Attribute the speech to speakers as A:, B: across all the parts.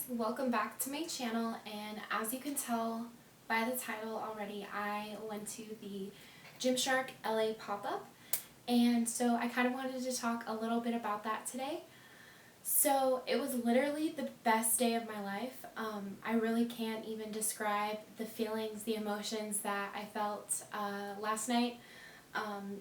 A: welcome back to my channel, and as you can tell by the title already, I went to the Gymshark LA pop-up, and so I kind of wanted to talk a little bit about that today. So it was literally the best day of my life. I really can't even describe the feelings, the emotions that I felt last night,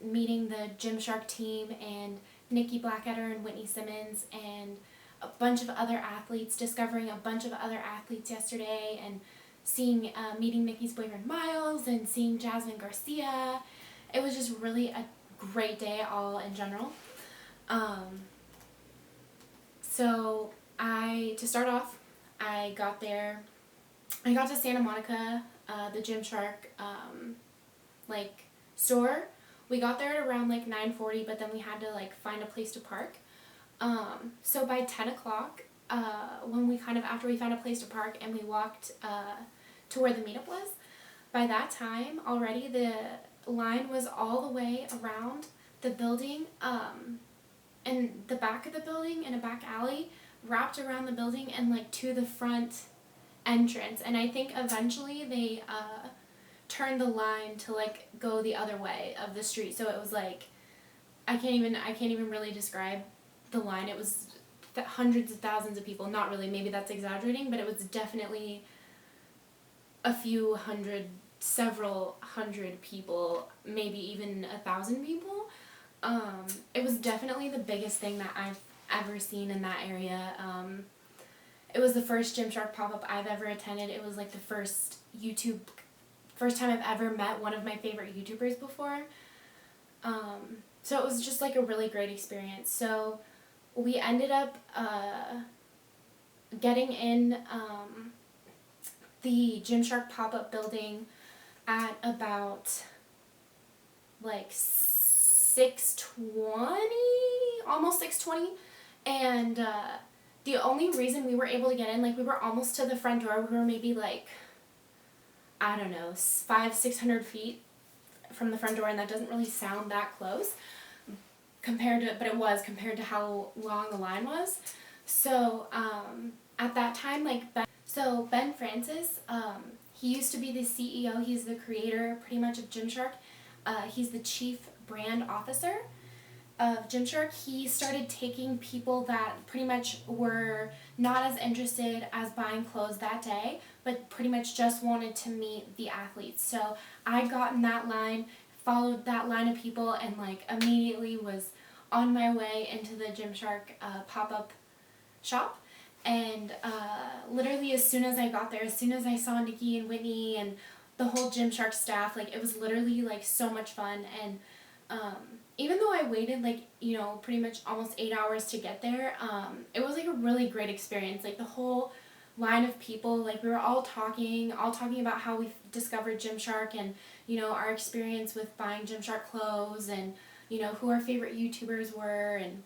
A: meeting the Gymshark team and Nikki Blackketter and Whitney Simmons and a bunch of other athletes, discovering a bunch of other athletes yesterday, and seeing, meeting Nikki's boyfriend Miles, and seeing Jasmine Garcia. It was just really a great day all in general. So to start off, I got to Santa Monica, the Gymshark, store. We got there at around 9:40, but then we had to find a place to park. So by 10 o'clock, after we found a place to park and we walked to where the meetup was, by that time already the line was all the way around the building, and the back of the building in a back alley, wrapped around the building and to the front entrance. And I think eventually they turned the line to go the other way of the street. So it was I can't even really describe the line. It was hundreds of thousands of people. Not really, maybe that's exaggerating, but it was definitely several hundred people, maybe even 1,000 people. It was definitely the biggest thing that I've ever seen in that area. It was the first Gymshark pop-up I've ever attended. It was the first time I've ever met one of my favorite YouTubers before. So it was just a really great experience. So we ended up getting in the Gymshark pop-up building at about 6:20, almost 6:20, and the only reason we were able to get in, we were almost to the front door. We were maybe I don't know, 500-600 feet from the front door, and that doesn't really sound that close but it was compared to how long the line was. So at that time, Ben Francis, he used to be the CEO. He's the creator pretty much of Gymshark. He's the chief brand officer of Gymshark. He started taking people that pretty much were not as interested as buying clothes that day, but pretty much just wanted to meet the athletes. So I got in that line, followed that line of people, and immediately was on my way into the Gymshark pop-up shop. And literally as soon as I got there, as soon as I saw Nikki and Whitney and the whole Gymshark staff, it was literally so much fun. And even though I waited pretty much almost 8 hours to get there, it was a really great experience. The whole line of people, we were all talking about how we discovered Gymshark, and our experience with buying Gymshark clothes, and who our favorite YouTubers were, and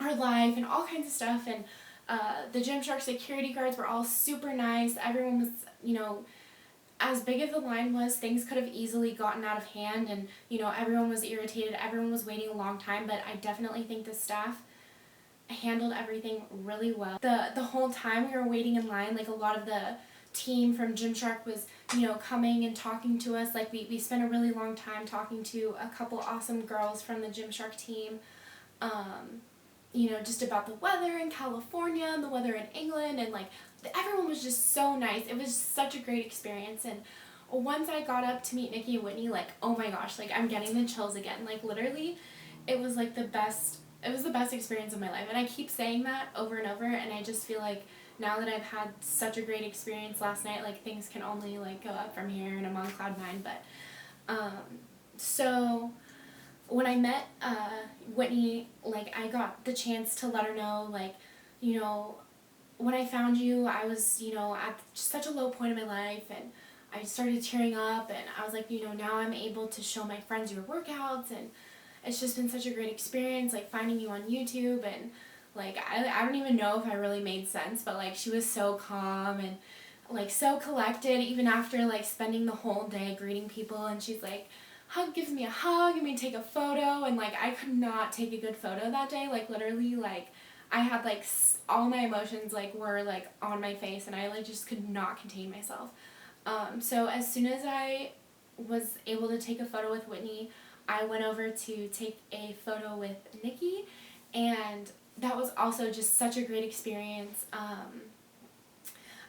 A: our life, and all kinds of stuff. And the Gymshark security guards were all super nice. Everyone was, as big as the line was, things could have easily gotten out of hand, and everyone was irritated, everyone was waiting a long time, but I definitely think the staff handled everything really well. The whole time we were waiting in line, a lot of the team from Gymshark was, coming and talking to us. We spent a really long time talking to a couple awesome girls from the Gymshark team, just about the weather in California and the weather in England, and everyone was just so nice. It was such a great experience. And once I got up to meet Nikki and Whitney, oh my gosh, I'm getting the chills again. Literally, it was the best experience of my life. And I keep saying that over and over, and I just feel now that I've had such a great experience last night, things can only go up from here, and I'm on cloud nine. But so when I met Whitney, I got the chance to let her know, when I found you, I was, at such a low point in my life, and I started tearing up, and I was now I'm able to show my friends your workouts, and it's just been such a great experience, finding you on YouTube. And I don't even know if I really made sense, but she was so calm and so collected, even after spending the whole day greeting people. And she's gives me a hug, and we take a photo, and I could not take a good photo that day. Literally, I had like all my emotions like were like on my face, and I like just could not contain myself. So as soon as I was able to take a photo with Whitney, I went over to take a photo with Nikki, and that was also just such a great experience.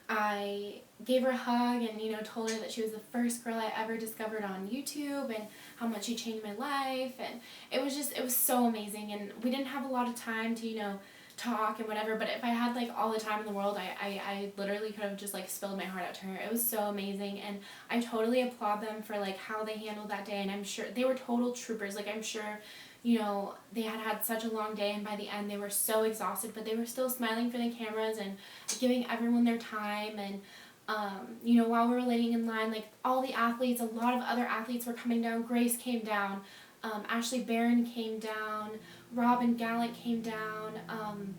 A: I gave her a hug and, you know, told her that she was the first girl I ever discovered on YouTube and how much she changed my life, and it was so amazing. And we didn't have a lot of time to, you know, talk and whatever, but if I had like all the time in the world, I literally could have just like spilled my heart out to her. It was so amazing, and I totally applaud them for like how they handled that day, and I'm sure they were total troopers. Like, I'm sure, you know, they had such a long day, and by the end they were so exhausted, but they were still smiling for the cameras and giving everyone their time. And you know, while we were waiting in line, like all the athletes, a lot of other athletes were coming down. Grace came down, Ashley Barron came down, Robin Gallant came down,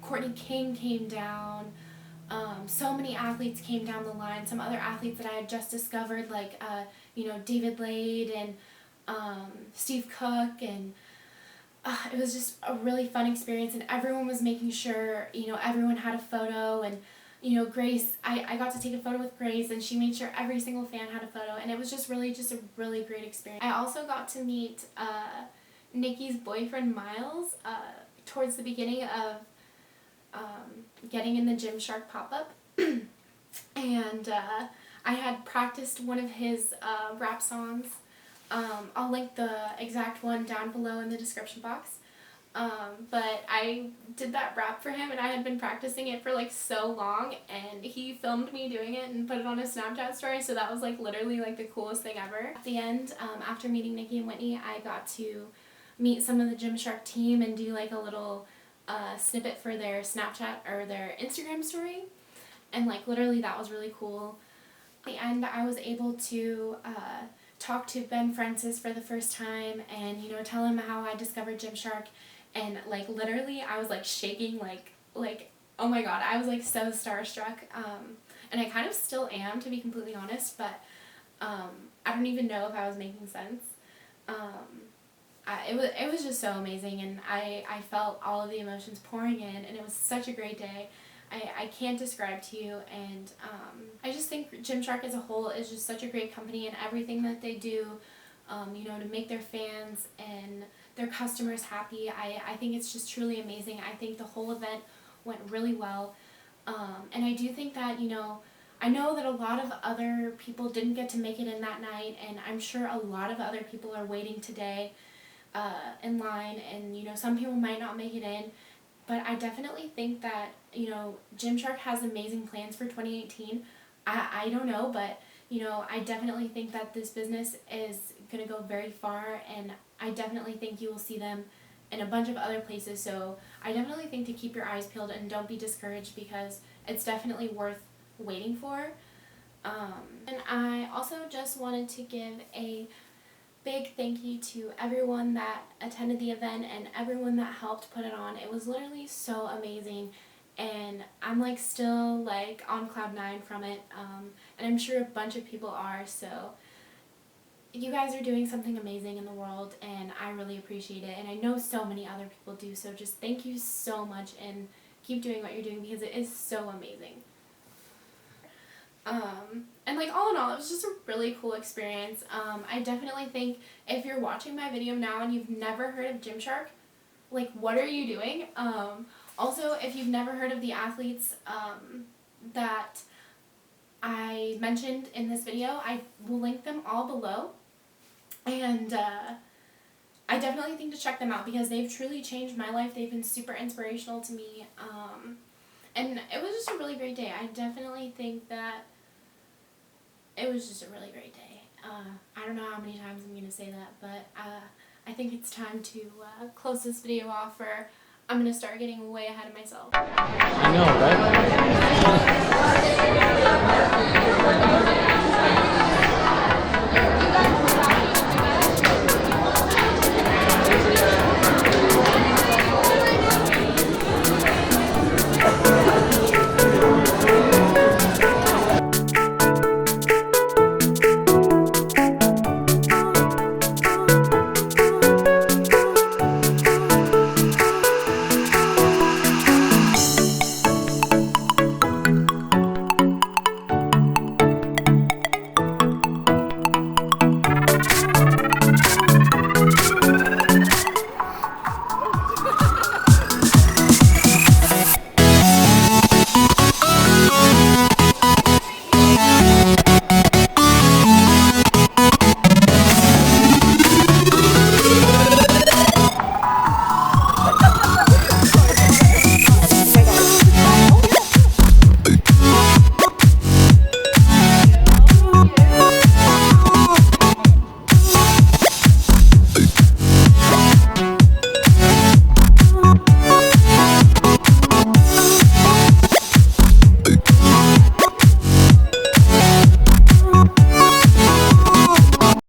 A: Courtney King came down. So many athletes came down the line. Some other athletes that I had just discovered, like you know, David Lade and Steve Cook, and it was just a really fun experience, and everyone was making sure, you know, everyone had a photo. And you know, Grace, I got to take a photo with Grace, and she made sure every single fan had a photo, and it was just a really great experience. I also got to meet Nikki's boyfriend Miles towards the beginning of getting in the Gymshark pop-up, and I had practiced one of his rap songs. I'll link the exact one down below in the description box. But I did that rap for him, and I had been practicing it for like so long, and he filmed me doing it and put it on his Snapchat story, so that was like literally like the coolest thing ever. At the end, after meeting Nikki and Whitney, I got to meet some of the Gymshark team and do like a little snippet for their Snapchat or their Instagram story, and like literally that was really cool. At the end, I was able to talk to Ben Francis for the first time, and you know, tell him how I discovered Gymshark. And like literally I was like shaking, like oh my god, I was like so starstruck, and I kind of still am, to be completely honest, but I don't even know if I was making sense. It was just so amazing, and I felt all of the emotions pouring in, and it was such a great day. I can't describe to you, and I just think Gymshark as a whole is just such a great company, and everything that they do, you know, to make their fans and their customers happy. I think it's just truly amazing. I think the whole event went really well, and I do think that, you know, I know that a lot of other people didn't get to make it in that night, and I'm sure a lot of other people are waiting today in line, and you know, some people might not make it in, but I definitely think that, you know, Gymshark has amazing plans for 2018. I don't know, but you know, I definitely think that this business is going to go very far, and I definitely think you will see them in a bunch of other places. So I definitely think to keep your eyes peeled and don't be discouraged, because it's definitely worth waiting for. And I also just wanted to give a big thank you to everyone that attended the event and everyone that helped put it on. It was literally so amazing, and I'm like still like on cloud 9 from it, and I'm sure a bunch of people are. So you guys are doing something amazing in the world, and I really appreciate it, and I know so many other people do. So just thank you so much, and keep doing what you're doing, because it is so amazing. And like all in all, it was just a really cool experience. I definitely think if you're watching my video now and you've never heard of Gymshark, like, what are you doing? Also, if you've never heard of the athletes that I mentioned in this video, I will link them all below, and I definitely think to check them out, because they've truly changed my life. They've been super inspirational to me, and it was just a really great day. I definitely think that it was just a really great day. I don't know how many times I'm going to say that, but I think it's time to close this video off, or I'm going to start getting way ahead of myself.
B: I know, right?